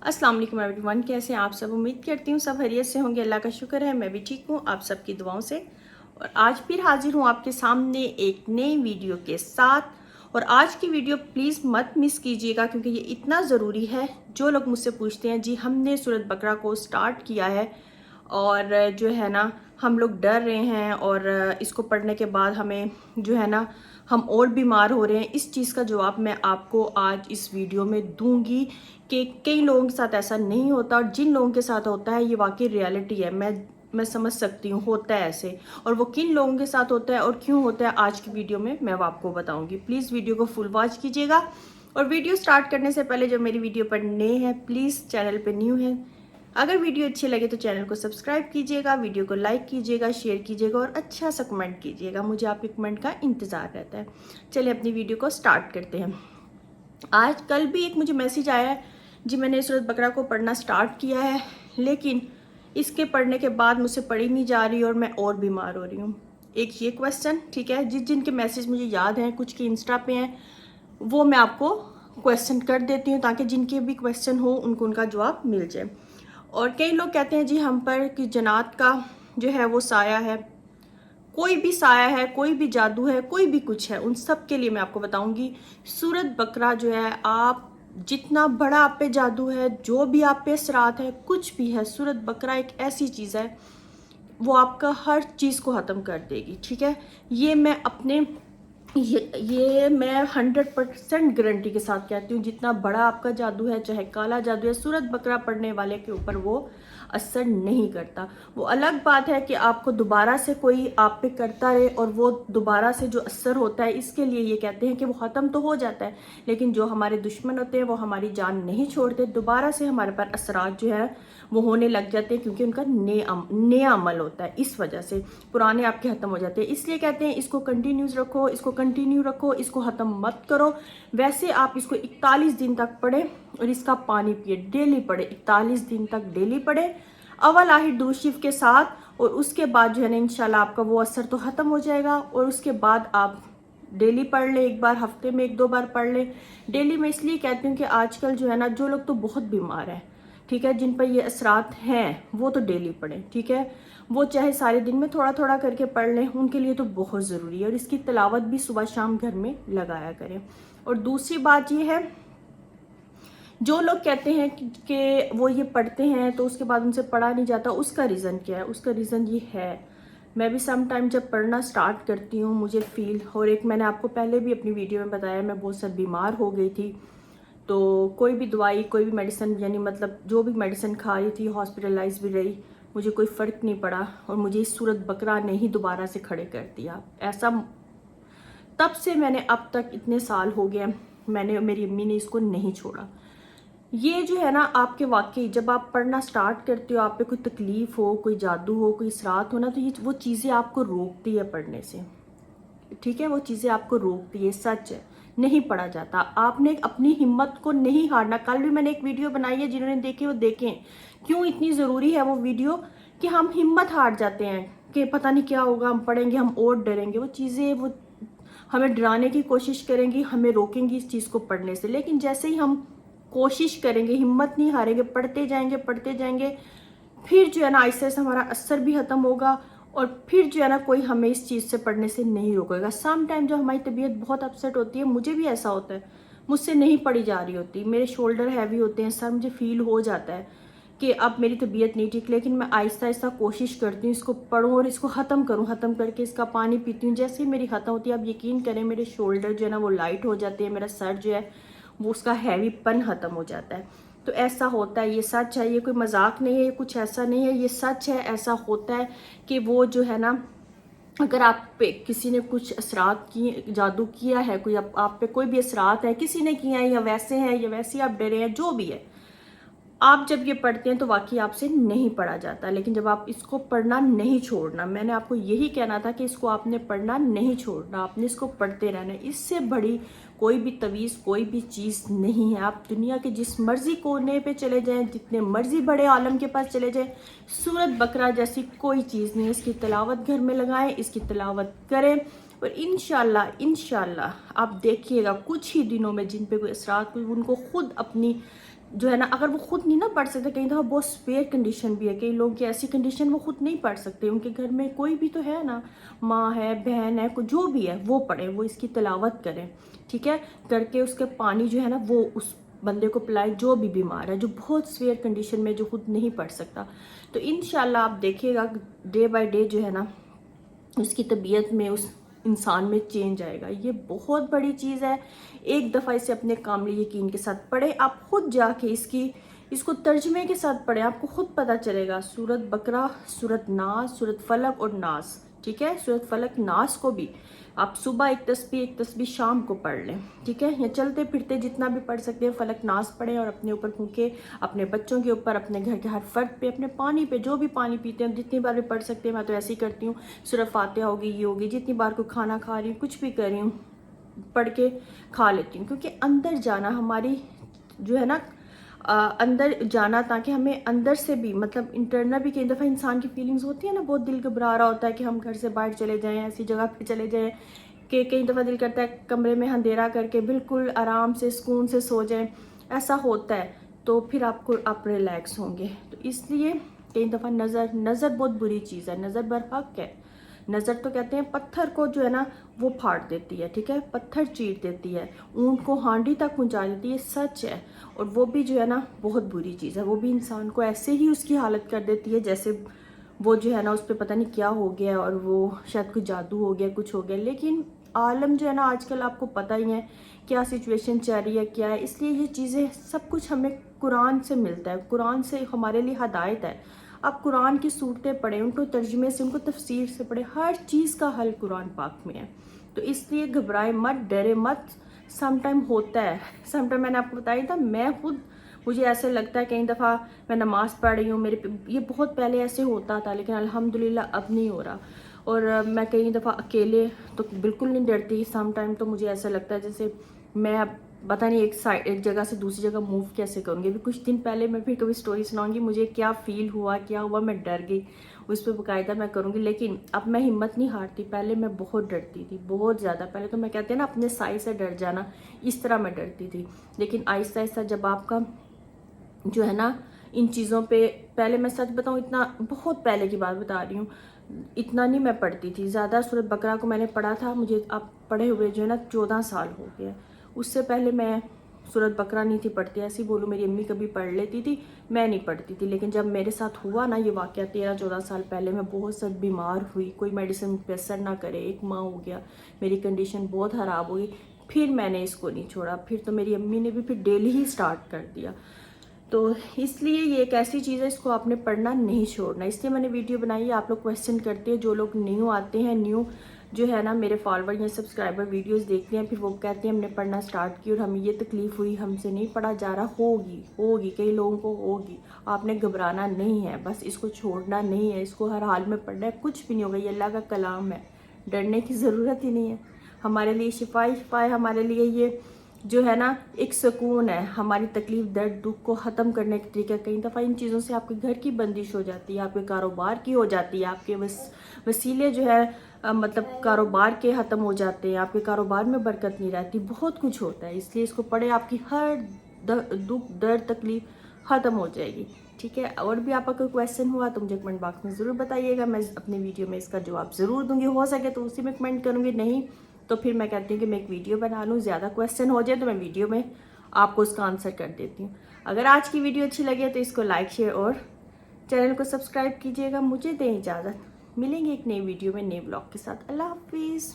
अस्सलाम वालेकुम एवरीवन, कैसे हैं आप सब। उम्मीद करती हूँ सब खैरियत से होंगे। अल्लाह का शुक्र है मैं भी ठीक हूँ आप सबकी दुआओं से। और आज फिर हाजिर हूँ आपके सामने एक नई वीडियो के साथ। और आज की वीडियो प्लीज़ मत मिस कीजिएगा क्योंकि ये इतना ज़रूरी है। जो लोग मुझसे पूछते हैं जी हमने सूरत बकरा को स्टार्ट किया है और जो है ना हम लोग डर रहे हैं और इसको पढ़ने के बाद हमें जो है ना हम और बीमार हो रहे हैं, इस चीज़ का जवाब मैं आपको आज इस वीडियो में दूंगी कि कई लोगों के साथ ऐसा नहीं होता और जिन लोगों के साथ होता है ये वाकई रियलिटी है। मैं समझ सकती हूँ होता है ऐसे, और वो किन लोगों के साथ होता है और क्यों होता है आज की वीडियो में मैं आपको बताऊंगी। प्लीज़ वीडियो को फुल वॉच कीजिएगा। और वीडियो स्टार्ट करने से पहले जो मेरी वीडियो पर नए हैं प्लीज़ चैनल पर न्यू है, अगर वीडियो अच्छी लगे तो चैनल को सब्सक्राइब कीजिएगा, वीडियो को लाइक कीजिएगा, शेयर कीजिएगा और अच्छा सा कमेंट कीजिएगा। मुझे आपके कमेंट का इंतज़ार रहता है। चलिए अपनी वीडियो को स्टार्ट करते हैं। आज कल भी एक मुझे मैसेज आया है जी मैंने सूरत बकरा को पढ़ना स्टार्ट किया है लेकिन इसके पढ़ने के बाद मुझसे पढ़ी नहीं जा रही और मैं और बीमार हो रही हूँ। एक ये क्वेश्चन, ठीक है, जिनके मैसेज मुझे याद हैं, कुछ की इंस्टा पे हैं, वो मैं आपको क्वेश्चन कर देती हूँ ताकि जिनके भी क्वेश्चन हो उनको उनका जवाब मिल जाए। और कई लोग कहते हैं जी हम पर कि जन्नत का जो है वो साया है। कोई भी साया है, कोई भी जादू है, कोई भी कुछ है, उन सब के लिए मैं आपको बताऊंगी। सूरत बकरा जो है, आप जितना बड़ा आप पे जादू है, जो भी आप पे असरात है, कुछ भी है, सूरत बकरा एक ऐसी चीज़ है वो आपका हर चीज़ को ख़त्म कर देगी। ठीक है, ये मैं अपने ये मैं 100% गारंटी के साथ कहती हूँ। जितना बड़ा आपका जादू है, चाहे काला जादू है, सूरत बकरा पढ़ने वाले के ऊपर वो असर नहीं करता। वो अलग बात है कि आपको दोबारा से कोई आप पे करता रहे और वो दोबारा से जो असर होता है, इसके लिए ये कहते हैं कि वो ख़त्म तो हो जाता है लेकिन जो हमारे दुश्मन होते हैं वो हमारी जान नहीं छोड़ते, दोबारा से हमारे पर असरात जो है वो होने लग जाते हैं क्योंकि उनका नया अमल होता है। इस वजह से पुराने आपके ख़त्म हो जाते हैं। इसलिए कहते हैं इसको कंटिन्यूस रखो, इसको कंटिन्यू रखो, इसको ख़त्म मत करो। वैसे आप इसको 41 दिन तक पढ़े और इसका पानी पिए, डेली पढ़े, 41 दिन तक डेली पढ़े अवल आखिर दुरूद शरीफ के साथ। और उसके बाद जो है ना इंशाल्लाह आपका वो असर तो ख़त्म हो जाएगा। और उसके बाद आप डेली पढ़ ले, एक बार हफ्ते में 1-2 बार पढ़ ले। डेली मैं इसलिए कहती हूँ कि आजकल जो है ना जो लोग तो बहुत बीमार हैं, ठीक है, जिन पर ये असरात हैं, वो तो डेली पढ़ें। ठीक है, वो चाहे सारे दिन में थोड़ा थोड़ा करके पढ़ लें, उनके लिए तो बहुत ज़रूरी है। और इसकी तिलावत भी सुबह शाम घर में लगाया करें। और दूसरी बात ये है, जो लोग कहते हैं कि वो ये पढ़ते हैं तो उसके बाद उनसे पढ़ा नहीं जाता, उसका रीज़न क्या है? उसका रीज़न ये है, मैं भी सम टाइम जब पढ़ना स्टार्ट करती हूँ मुझे फील, और एक मैंने आपको पहले भी अपनी वीडियो में बताया, मैं बहुत सारी बीमार हो गई थी तो कोई भी दवाई, कोई भी मेडिसिन, यानी मतलब जो भी मेडिसिन खा रही थी, हॉस्पिटलाइज भी रही, मुझे कोई फ़र्क नहीं पड़ा। और मुझे इस सूरत बकरा ने ही दोबारा से खड़े कर दिया। ऐसा तब से मैंने अब तक इतने साल हो गए, मैंने, मेरी अम्मी ने इसको नहीं छोड़ा। ये जो है ना आपके वाकई जब आप पढ़ना स्टार्ट करते हो, आप पे कोई तकलीफ़ हो, कोई जादू हो, कोई इसरात हो ना, तो ये वो चीज़ें आपको रोकती है पढ़ने से। ठीक है, वो चीज़ें आपको रोकती है, सच है, नहीं पढ़ा जाता। आपने अपनी हिम्मत को नहीं हारना। कल भी मैंने एक वीडियो बनाई है, जिन्होंने देखी वो देखें। क्यों इतनी ज़रूरी है वो वीडियो कि हम हिम्मत हार जाते हैं कि पता नहीं क्या होगा, हम पढ़ेंगे, हम और डरेंगे। वो चीज़ें वो हमें डराने की कोशिश करेंगी, हमें रोकेंगी इस चीज़ को पढ़ने से। लेकिन जैसे ही हम कोशिश करेंगे, हिम्मत नहीं हारेंगे, पढ़ते जाएंगे, फिर जो है ना आहिस्ते आहिस्ते हमारा असर भी ख़त्म होगा और फिर जो है ना कोई हमें इस चीज़ से पढ़ने से नहीं रोकेगा। सम टाइम जब हमारी तबीयत बहुत अपसेट होती है, मुझे भी ऐसा होता है, मुझसे नहीं पढ़ी जा रही होती, मेरे शोल्डर हैवी होते हैं, सर, मुझे फील हो जाता है कि अब मेरी तबीयत नहीं ठीक, लेकिन मैं आहिस्ता आहिस्ता कोशिश करती हूँ इसको पढूं और इसको ख़त्म करूँ। ख़त्म करके इसका पानी पीती हूँ। जैसे ही मेरी ख़त्म होती है, आप यकीन करें, मेरे शोल्डर जो है ना वो लाइट हो जाते हैं, मेरा सर जो है वो उसका हैवीपन ख़त्म हो जाता है। तो ऐसा होता है, ये सच है, ये कोई मजाक नहीं है, ये कुछ ऐसा नहीं है, ये सच है। ऐसा होता है कि वो जो है ना, अगर आप पे किसी ने कुछ असरात किए, जादू किया है, कोई आप पे कोई भी असरात है, किसी ने किया है, या वैसे हैं या वैसे आप डरे हैं, जो भी है, आप जब ये पढ़ते हैं तो वाकई आपसे नहीं पढ़ा जाता। लेकिन जब आप इसको पढ़ना नहीं छोड़ना, मैंने आपको यही कहना था कि इसको आपने पढ़ना नहीं छोड़ना, आपने इसको पढ़ते रहना। इससे बड़ी कोई भी तवीज़, कोई भी चीज़ नहीं है। आप दुनिया के जिस मर्जी कोने पे चले जाएं, जितने मर्जी बड़े आलम के पास चले जाएं, सूरत बकरा जैसी कोई चीज़ नहीं है। इसकी तिलावत घर में लगाएं, इसकी तिलावत करें और इंशाल्लाह आप देखिएगा कुछ ही दिनों में जिन पे कोई असरात हुई, उनको खुद अपनी जो है ना, अगर वो खुद नहीं ना पढ़ सकते, कई दफ़ा बहुत स्पेयर कंडीशन भी है, कई लोग की ऐसी कंडीशन वो खुद नहीं पढ़ सकते, उनके घर में कोई भी तो है ना, माँ है, बहन है, जो भी है वो पढ़े, वो इसकी तिलावत करें, ठीक है, करके उसके पानी जो है ना वो उस बंदे को पिलाए जो भी बीमार है, जो बहुत स्पेयर कंडीशन में, जो खुद नहीं पढ़ सकता। तो इंशाल्लाह आप देखिएगा डे बाय डे जो है ना उसकी तबीयत में, उस इंसान में चेंज आएगा। ये बहुत बड़ी चीज़ है। एक दफ़ा इसे अपने कामिल यकीन के साथ पढ़े, आप खुद जाके इसको तर्जमे के साथ पढ़े, आपको खुद पता चलेगा। सूरत बकरा, सूरत नास, सूरत फलक और नास, ठीक है, सूरत फलक नास को भी आप सुबह एक तस्बीह शाम को पढ़ लें, ठीक है, या चलते फिरते जितना भी पढ़ सकते हैं फलक नास पढ़ें, और अपने ऊपर फूंके, अपने बच्चों के ऊपर, अपने घर के हर फर्द पे, अपने पानी पे, जो भी पानी पीते हैं जितनी बार भी पढ़ सकते हैं। मैं तो ऐसे ही करती हूँ, सूरह फातिहा होगी, ये होगी, जितनी बार को खाना खा रही हूँ, कुछ भी कर रही हूँ, पढ़ के खा लेती हूँ, क्योंकि अंदर जाना हमारी जो है ना, अंदर जाना, ताकि हमें अंदर से भी, मतलब इंटरनल भी, कई दफ़ा इंसान की फीलिंग्स होती है ना, बहुत दिल घबरा रहा होता है कि हम घर से बाहर चले जाएं, ऐसी जगह पे चले जाएं कि कई दफ़ा दिल करता है कमरे में अंधेरा करके बिल्कुल आराम से सुकून से सो जाएं, ऐसा होता है, तो फिर आप रिलैक्स होंगे। तो इसलिए कई दफ़ा नज़र बहुत बुरी चीज़ है, नज़र बरहक है। नज़र तो कहते हैं पत्थर को जो है ना वो फाड़ देती है, ठीक है, पत्थर चीर देती है, ऊँट को हांडी तक पहुंचा देती है, सच है। और वो भी जो है ना बहुत बुरी चीज़ है, वो भी इंसान को ऐसे ही उसकी हालत कर देती है जैसे वो जो है ना उस पर पता नहीं क्या हो गया, और वो शायद कुछ जादू हो गया, कुछ हो गया। लेकिन आलम जो है ना आजकल आपको पता ही है क्या सिचुएशन चल रही है, क्या है, इसलिए ये चीज़ें सब कुछ हमें कुरान से मिलता है, कुरान से हमारे लिए हदायत है। आप कुरान की सूरतें पढ़ें, उनको तर्जुमे से, उनको तफसीर से पढ़ें, हर चीज़ का हल कुरान पाक में है। तो इसलिए घबराए मत, डरे मत। सम टाइम होता है, सम टाइम मैंने आपको बताया था, मैं खुद, मुझे ऐसे लगता है कई दफ़ा मैं नमाज़ पढ़ रही हूँ, ये बहुत पहले ऐसे होता था, लेकिन अल्हम्दुलिल्लाह अब नहीं हो रहा। और मैं कई दफ़ा अकेले तो बिल्कुल नहीं डरती, सम टाइम तो मुझे ऐसा लगता है जैसे मैं अब पता नहीं एक जगह से दूसरी जगह मूव कैसे करूँगी। अभी कुछ दिन पहले मैं फिर कभी स्टोरी सुनाऊंगी मुझे क्या फ़ील हुआ, क्या हुआ, मैं डर गई, उस पर बाकायदा मैं करूँगी। लेकिन अब मैं हिम्मत नहीं हारती, पहले मैं बहुत डरती थी, बहुत ज़्यादा। पहले तो मैं कहते हैं ना अपने साई से डर जाना, इस तरह मैं डरती थी। लेकिन आहिस्ता आहिस्ता जब आपका जो है ना इन चीज़ों पे, पहले मैं सच बताऊँ, इतना बहुत पहले की बात बता रही हूँ, इतना नहीं मैं पढ़ती थी ज़्यादा। सूरत बकरा को मैंने पढ़ा था, मुझे अब पढ़े हुए जो है ना 14 साल हो गए। उससे पहले मैं सूरत बकरा नहीं थी पढ़ती, ऐसी बोलूँ मेरी अम्मी कभी पढ़ लेती थी, मैं नहीं पढ़ती थी। लेकिन जब मेरे साथ हुआ ना ये वाक़या 13-14 साल पहले, मैं बहुत सख्त बीमार हुई, कोई मेडिसिन पे असर ना करे, एक माह हो गया, मेरी कंडीशन बहुत ख़राब हो गई, फिर मैंने इसको नहीं छोड़ा। फिर तो मेरी अम्मी ने भी फिर डेली ही स्टार्ट कर दिया। तो इसलिए ये एक ऐसी चीज़ है, इसको आपने पढ़ना नहीं छोड़ना। इसलिए मैंने वीडियो बनाई है। आप लोग क्वेश्चन करते हैं, जो लोग न्यू आते हैं, न्यू जो है ना मेरे फॉलोवर या सब्सक्राइबर वीडियोस देखते हैं, फिर वो कहते हैं हमने पढ़ना स्टार्ट की और हमें ये तकलीफ़ हुई, हमसे नहीं पढ़ा जा रहा। होगी कई लोगों को होगी, आपने घबराना नहीं है, बस इसको छोड़ना नहीं है, इसको हर हाल में पढ़ना है, कुछ भी नहीं होगा, ये अल्लाह का कलाम है, डरने की ज़रूरत ही नहीं है। हमारे लिए शिफा है, हमारे लिए ये जो है ना एक सुकून है, हमारी तकलीफ, दर्द, दुख को ख़त्म करने के तरीका। कई दफ़ा इन चीज़ों से आपके घर की बंदिश हो जाती है, आपके कारोबार की हो जाती है, आपके वसीले जो है मतलब कारोबार के ख़त्म हो जाते हैं, आपके कारोबार में बरकत नहीं रहती, बहुत कुछ होता है। इसलिए इसको पढ़े, आपकी हर दुख, दर्द, तकलीफ ख़त्म हो जाएगी, ठीक है। और भी आपका कोई क्वेश्चन हुआ तो मुझे कमेंट बॉक्स में ज़रूर बताइएगा, मैं अपने वीडियो में इसका जवाब ज़रूर दूँगी। हो सके तो उसी में कमेंट करूँगी, नहीं तो फिर मैं कहती हूँ कि मैं एक वीडियो बना लूँ, ज़्यादा क्वेश्चन हो जाए तो मैं वीडियो में आपको उसका आंसर कर देती हूँ। अगर आज की वीडियो अच्छी लगे तो इसको लाइक, शेयर और चैनल को सब्सक्राइब कीजिएगा। मुझे दें इजाज़त, मिलेंगे एक नई वीडियो में नए ब्लॉग के साथ। अल्लाह हाफिज़।